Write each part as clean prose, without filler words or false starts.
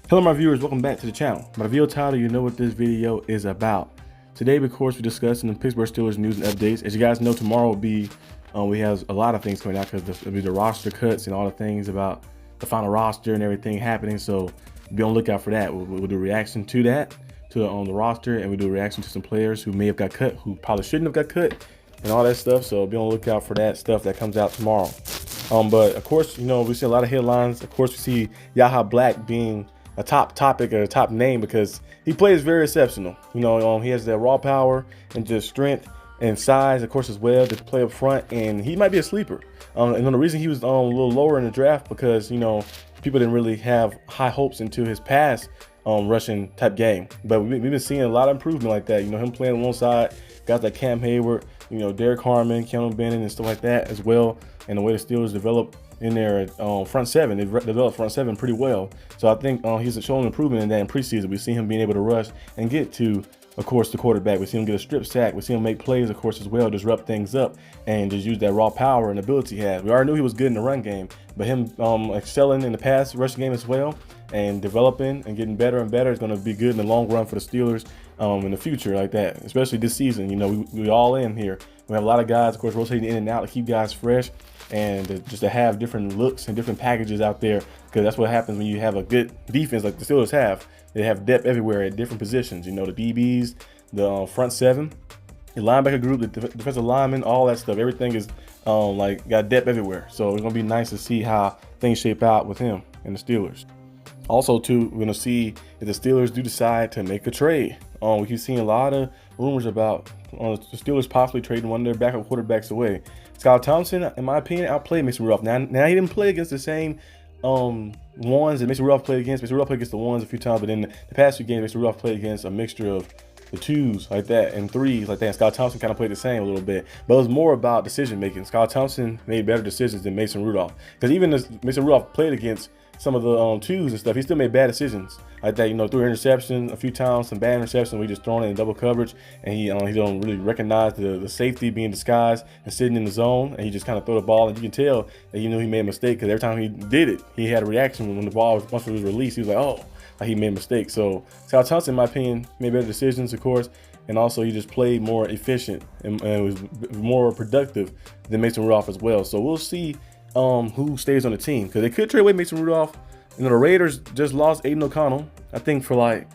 Hello my viewers, welcome back to the channel. By the video title, you know what this video is about. Today, of course, we're discussing the Pittsburgh Steelers news and updates. As you guys know, tomorrow will be, we have a lot of things coming out because it'll be the roster cuts and all the things about the final roster and everything happening. So be on the lookout for that. We'll do a reaction to that, to the roster, and we'll do a reaction to some players who may have got cut, who probably shouldn't have got cut, and all that stuff. So be on the lookout for that stuff that comes out tomorrow. But of course, you know, we see a lot of headlines. Of course, we see Yahya Black being a top topic or a top name because he plays very exceptional. You know, he has that raw power and just strength and size, of course, as well, to play up front, and he might be a sleeper. And the reason he was a little lower in the draft because, you know, people didn't really have high hopes into his pass rushing type game. But we've been seeing a lot of improvement like that. You know, him playing alongside guys like Cam Hayward, you know, Derek Harmon, Keanu Bennett, and stuff like that as well. And the way the Steelers develop in their front seven, they've developed front seven pretty well. So I think he's showing improvement in that in preseason. We see him being able to rush and get to, of course, the quarterback. We see him get a strip sack. We see him make plays, of course, as well, disrupt things up and just use that raw power and ability he has. We already knew he was good in the run game, but him excelling in the pass rushing game as well and developing and getting better and better is going to be good in the long run for the Steelers in the future like that, especially this season. You know, we all in here. We have a lot of guys, of course, rotating in and out to keep guys fresh and just to have different looks and different packages out there, because that's what happens when you have a good defense like the Steelers have. They have depth everywhere at different positions. You know, the DBs, the front seven, the linebacker group, the defensive linemen, all that stuff. Everything is like got depth everywhere. So it's gonna be nice to see how things shape out with him and the Steelers. Also, too, we're gonna see if the Steelers do decide to make a trade. We keep seeing a lot of rumors about the Steelers possibly trading one of their backup quarterbacks away. Scott Thompson, in my opinion, outplayed Mason Rudolph. Now he didn't play against the same ones that Mason Rudolph played against. Mason Rudolph played against the ones a few times, but in the past few games, Mason Rudolph played against a mixture of the twos like that and threes like that. And Scott Thompson kind of played the same a little bit, but it was more about decision making. Scott Thompson made better decisions than Mason Rudolph, because even as Mason Rudolph played against some of the twos and stuff, he still made bad decisions like that. You know, threw an interception a few times, some bad interceptions. We just thrown it in double coverage, and he don't really recognize the safety being disguised and sitting in the zone, and he just kind of throw the ball. And you can tell that he knew he made a mistake, because every time he did it, he had a reaction when the ball once it was released. He was like, oh, like he made a mistake. So Scott Thompson, in my opinion, made better decisions, of course, and also he just played more efficient and was more productive than Mason Rudolph as well. So we'll see who stays on the team, because they could trade away Mason Rudolph. You know, the Raiders just lost Aiden O'Connell, I think, for like,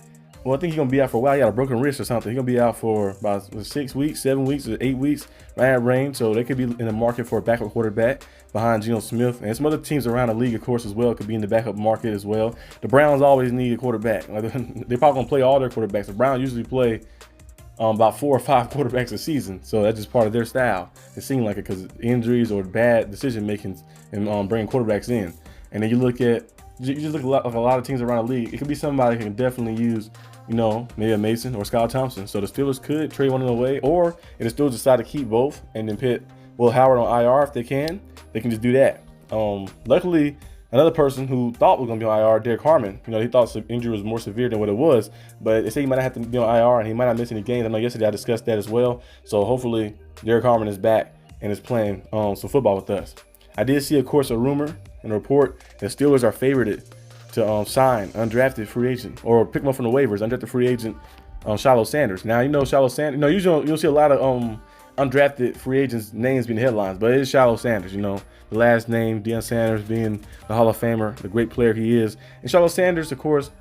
well, I think he's gonna be out for a while. He got a broken wrist or something. He's gonna be out for about 6 weeks, 7 weeks, or 8 weeks, right at range. So they could be in the market for a backup quarterback behind Geno Smith, and some other teams around the league, of course, as well, could be in the backup market as well. The Browns always need a quarterback. Like, they're probably gonna play all their quarterbacks. The Browns usually play about 4 or 5 quarterbacks a season, so that's just part of their style. It seemed like it because injuries or bad decision makings and bringing quarterbacks in. And then you just look at a lot of teams around the league. It could be somebody who can definitely use, you know, maybe a Mason or Scott Thompson. So the Steelers could trade one of them away, or if the Steelers decide to keep both and then put Will Howard on IR if they can just do that. Luckily, another person who thought was going to be on IR, Derek Harmon, you know, he thought the injury was more severe than what it was, but they say he might not have to be on IR and he might not miss any games. I know yesterday I discussed that as well. So hopefully Derek Harmon is back and is playing some football with us. I did see, of course, a rumor and a report that Steelers are favored to sign undrafted free agent or pick him up from the waivers, undrafted free agent Shiloh Sanders. Now, you know, Shiloh Sanders, you know, usually you'll see a lot of undrafted free agents' names being headlines, but it is Shiloh Sanders, you know, the last name, Deion Sanders, being the Hall of Famer, the great player he is. And Shiloh Sanders, of course,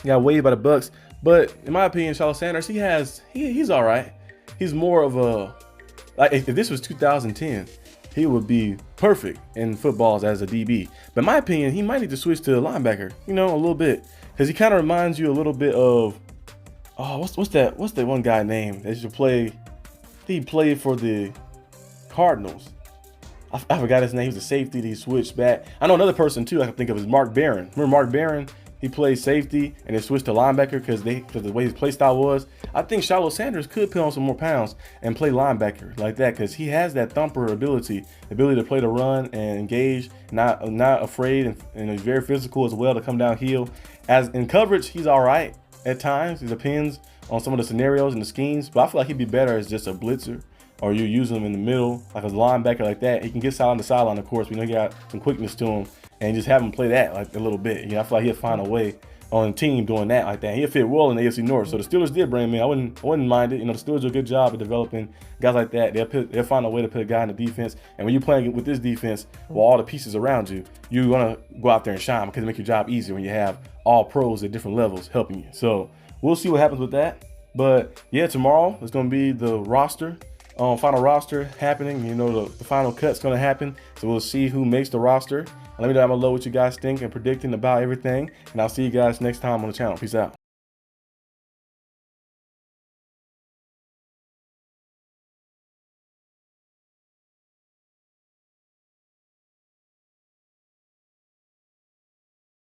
got waived by the Bucks, but in my opinion, Shiloh Sanders, he's all right. He's more of a, like, if this was 2010, he would be perfect in footballs as a DB. But in my opinion, he might need to switch to a linebacker, you know, a little bit, because he kind of reminds you a little bit of, what's that one guy name that used to play? He played for the Cardinals. I forgot his name. He was a safety that he switched back. I know another person too I can think of is Mark Barron. Remember Mark Barron? He played safety and then switched to linebacker because the way his play style was. I think Shiloh Sanders could put on some more pounds and play linebacker like that, because he has that thumper ability to play the run and engage, not afraid, and he's very physical as well to come downhill. As in coverage, he's all right at times. It depends on some of the scenarios and the schemes, but I feel like he'd be better as just a blitzer, or you use him in the middle like a linebacker like that. He can get sideline to sideline, of course. We know he got some quickness to him, and just have him play that like a little bit. You know, I feel like he'll find a way on a team doing that like that. He'll fit well in the AFC North. So the Steelers did bring him in. I wouldn't mind it. You know, the Steelers do a good job of developing guys like that. They'll find a way to put a guy in the defense. And when you're playing with this defense with all the pieces around you, you're gonna go out there and shine because it makes your job easier when you have all pros at different levels helping you. So we'll see what happens with that. But yeah, tomorrow is gonna be the roster. Final roster happening. You know, the final cut's gonna happen. So we'll see who makes the roster. Let me know down below what you guys think and predicting about everything. And I'll see you guys next time on the channel. Peace out.